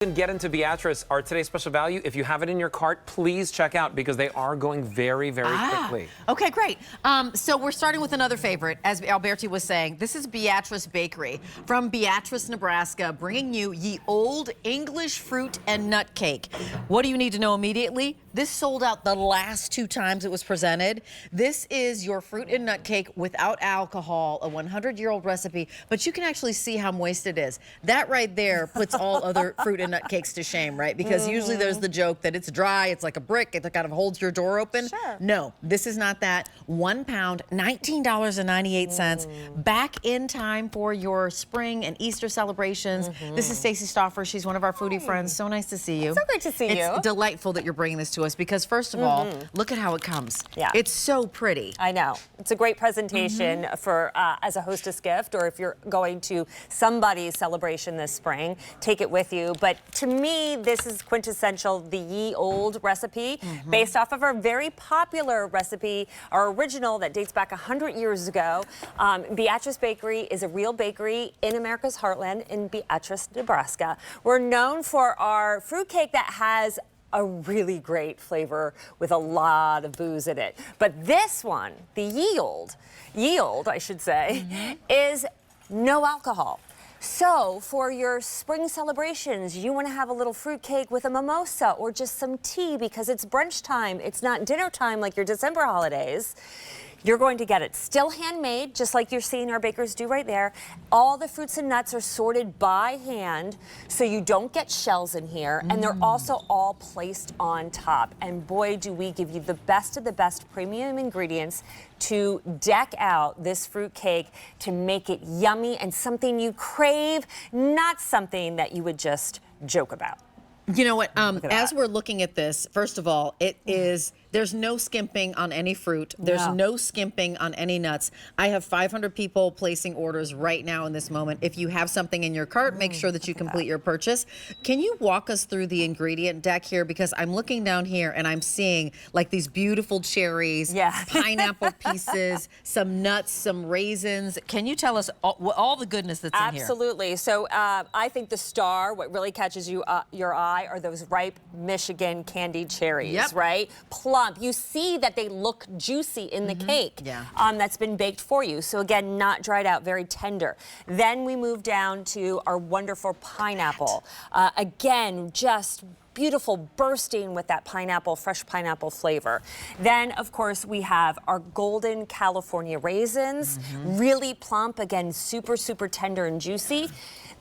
Get into Beatrice, our today's special value. If you have it in your cart, please check out because they are going very, very quickly. Okay, great. So we're starting with another favorite. As Alberti was saying, this is Beatrice Bakery from Beatrice, Nebraska, bringing you Ye Olde English fruit and nut cake. What do you need to know immediately? This sold out the last 2 times it was presented. This is your fruit and nut cake without alcohol, a 100-year-old recipe, but you can actually see how moist it is. That right there puts all other fruit and nut cakes to shame, right? Because usually there's the joke that it's dry, it's like a brick, it kind of holds your door open. Sure. No, this is not that. 1 pound, $19.98. Back in time for your spring and Easter celebrations. This is Stacy Stauffer. She's one of our foodie friends. So nice to see you. So great to see you. It's delightful that you're bringing this to us because first of all, look at how it comes. Yeah. It's so pretty. I know. It's a great presentation for as a hostess gift, or if you're going to somebody's celebration this spring, take it with you. But to me, this is quintessential, the Ye Olde recipe, based off of our very popular recipe, our original that dates back 100 years ago. Beatrice Bakery is a real bakery in America's heartland in Beatrice, Nebraska. We're known for our fruitcake that has a really great flavor with a lot of booze in it. But this one, the Ye Olde, I should say, is no alcohol. So for your spring celebrations, you want to have a little fruitcake with a mimosa or just some tea because it's brunch time. It's not dinner time like your December holidays. You're going to get it still handmade, just like you're seeing our bakers do right there. All the fruits and nuts are sorted by hand, so you don't get shells in here, and they're also all placed on top. And boy, do we give you the best of the best premium ingredients to deck out this fruit cake to make it yummy and something you crave, not something that you would just joke about. You know what, as we're looking at this, first of all, it is, there's no skimping on any fruit. There's no skimping on any nuts. I have 500 people placing orders right now in this moment. If you have something in your cart, make sure that you complete your purchase. Can you walk us through the ingredient deck here? Because I'm looking down here and I'm seeing like these beautiful cherries, pineapple pieces, some nuts, some raisins. Can you tell us all the goodness that's in here? Absolutely. So I think the star, what really catches your eye are those ripe Michigan candied cherries, right? Plump. You see that they look juicy in the cake that's been baked for you. So again, not dried out, very tender. Then we move down to our wonderful pineapple. Again, just beautiful, bursting with that pineapple, fresh pineapple flavor. Then, of course, we have our golden California raisins, really plump, again, super, super tender and juicy.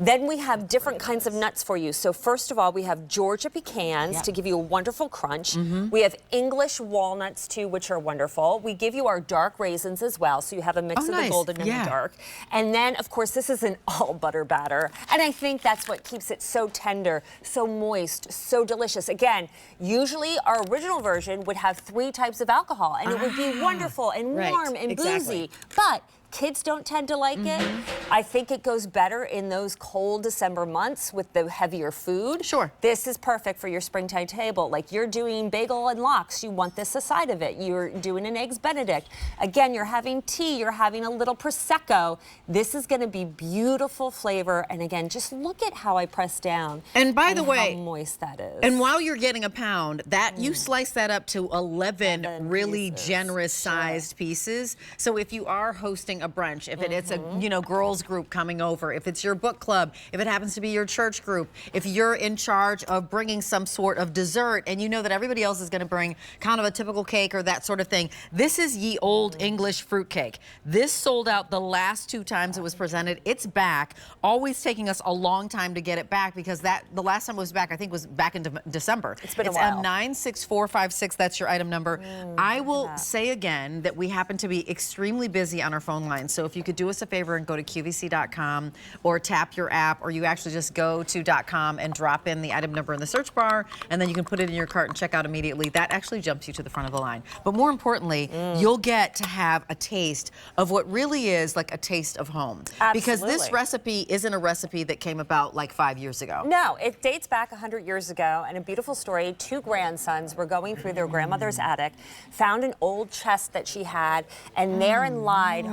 Then we have different kinds of nuts for you. So first of all, we have Georgia pecans to give you a wonderful crunch. We have English walnuts too, which are wonderful. We give you our dark raisins as well, so you have a mix of the golden and the dark. And then, of course, this is an all butter batter. And I think that's what keeps it so tender, so moist, so delicious. Again, usually our original version would have 3 types of alcohol, and it would be wonderful and warm and boozy. But kids don't tend to like it. I think it goes better in those cold December months with the heavier food. Sure. This is perfect for your springtime table. Like you're doing bagel and lox, you want this aside of it. You're doing an eggs Benedict. Again, you're having tea, you're having a little Prosecco. This is gonna be beautiful flavor. And again, just look at how I press down. And by the way, how moist that is. And while you're getting a pound, that you slice that up to 11 really generous sized pieces. So if you are hosting a brunch, if it's a girls group coming over, if it's your book club, if it happens to be your church group, if you're in charge of bringing some sort of dessert and you know that everybody else is going to bring kind of a typical cake or that sort of thing, this is Ye Olde English fruit cake. This sold out the last 2 times it was presented. It's back, always taking us a long time to get it back because the last time it was back I think was back in December. It's been a while. 96456, that's your item number. I will say again that we happen to be extremely busy on our phone line. So if you could do us a favor and go to QVC.com or tap your app, or you actually just go to .com and drop in the item number in the search bar, and then you can put it in your cart and check out immediately. That actually jumps you to the front of the line. But more importantly, you'll get to have a taste of what really is like a taste of home. Because this recipe isn't a recipe that came about like 5 years ago. No, it dates back 100 years ago, and a beautiful story. 2 grandsons were going through their grandmother's attic, found an old chest that she had, and therein lied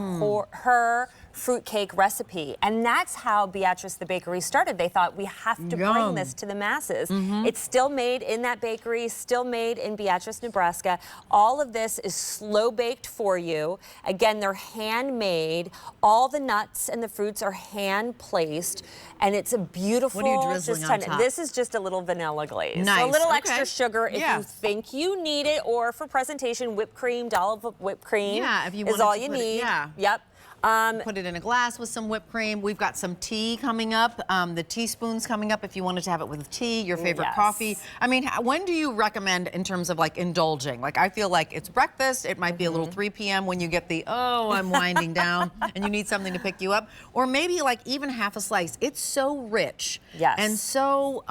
her fruitcake recipe. And that's how Beatrice the Bakery started. They thought, we have to bring this to the masses. It's still made in that bakery, still made in Beatrice, Nebraska. All of this is slow baked for you. Again, they're handmade. All the nuts and the fruits are hand placed, and it's a beautiful. What are you drizzling on top? This is just a little vanilla glaze. Nice. So a little Okay. extra sugar if you think you need it, or for presentation, whipped cream, dollop of whipped cream Yeah, if you is wanted all to you put it- need. yeah. Yep. Put it in a glass with some whipped cream. We've got some tea coming up. The teaspoons coming up if you wanted to have it with tea, your favorite coffee. I mean, when do you recommend in terms of like indulging? Like, I feel like it's breakfast. It might be a little 3 p.m. when you get the, oh, I'm winding down, and you need something to pick you up. Or maybe like even half a slice. It's so rich and so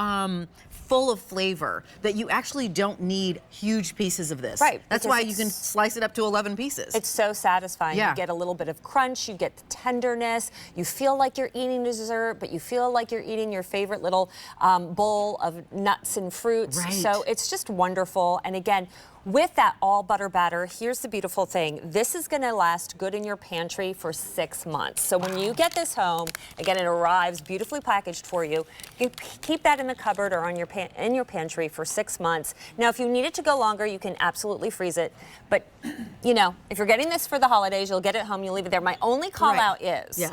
full of flavor that you actually don't need huge pieces of this. Right, That's why you can slice it up to 11 pieces. It's so satisfying. Yeah. You get a little bit of crunch, you get the tenderness, you feel like you're eating dessert, but you feel like you're eating your favorite little bowl of nuts and fruits. Right. So it's just wonderful. And again, with that all butter batter, here's the beautiful thing. This is gonna last good in your pantry for 6 months. So when you get this home, again, it arrives beautifully packaged for you. You keep that in the cupboard or on your in your pantry for 6 months. Now, if you need it to go longer, you can absolutely freeze it. But, you know, if you're getting this for the holidays, you'll get it home, you'll leave it there. My only call out is,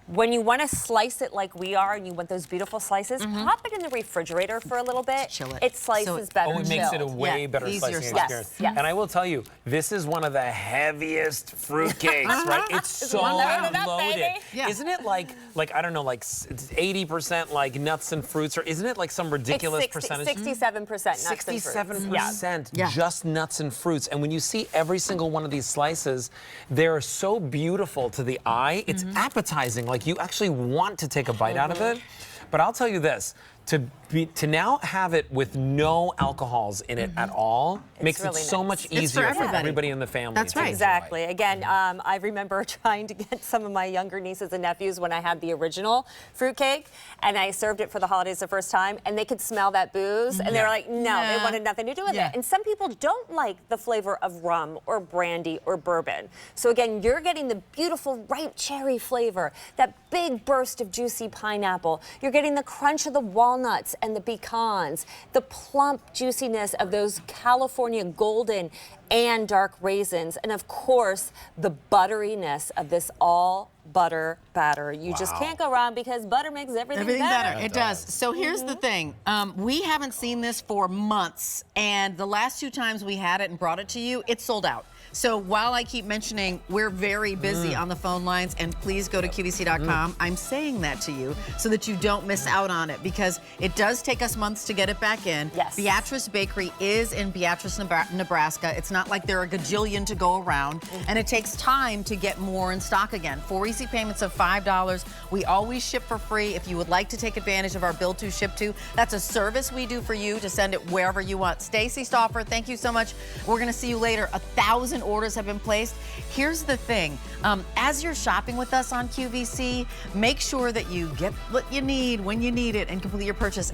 when you want to slice it like we are and you want those beautiful slices, pop it in the refrigerator for a little bit. Chill it. It slices better. Oh, it makes it a way better easier slicing slice. experience. Yes. And I will tell you, this is one of the heaviest fruit cakes, right? It's so load it up, loaded. baby. Yeah. Isn't it like I don't know, like 80% like nuts and fruits, or isn't it like some ridiculous It's percentage? 67% nuts and fruits. 67% just nuts and fruits. And when you see every single one of these slices, they're so beautiful to the eye. It's appetizing. Like, you actually want to take a bite out of it. But I'll tell you this, to now have it with no alcohols in it at all makes really it so nice. much It's for easier for everybody. everybody in the family. That's to right. enjoy. Exactly. Again, I remember trying to get some of my younger nieces and nephews when I had the original fruitcake, and I served it for the holidays the first time, and they could smell that booze, and they were like, no, they wanted nothing to do with it. And some people don't like the flavor of rum or brandy or bourbon. So again, you're getting the beautiful ripe cherry flavor, that big burst of juicy pineapple. You're getting the crunch of the walnuts and the pecans, the plump juiciness of those California golden and dark raisins, and of course, the butteriness of this all butter batter. You just can't go wrong, because butter makes everything better. It does. So here's the thing. We haven't seen this for months, and the last 2 times we had it and brought it to you, it's sold out. So while I keep mentioning we're very busy on the phone lines, and please go to QVC.com, I'm saying that to you so that you don't miss out on it, because it does take us months to get it back in. Yes. Beatrice Bakery is in Beatrice, Nebraska. It's not like there are a gajillion to go around, and it takes time to get more in stock again. 4 easy payments of $5. We always ship for free. If you would like to take advantage of our Build to Ship to, that's a service we do for you to send it wherever you want. Stacy Stauffer, thank you so much. We're going to see you later. 1,000 orders have been placed. Here's the thing. As you're shopping with us on QVC, make sure that you get what you need when you need it and complete your purchase.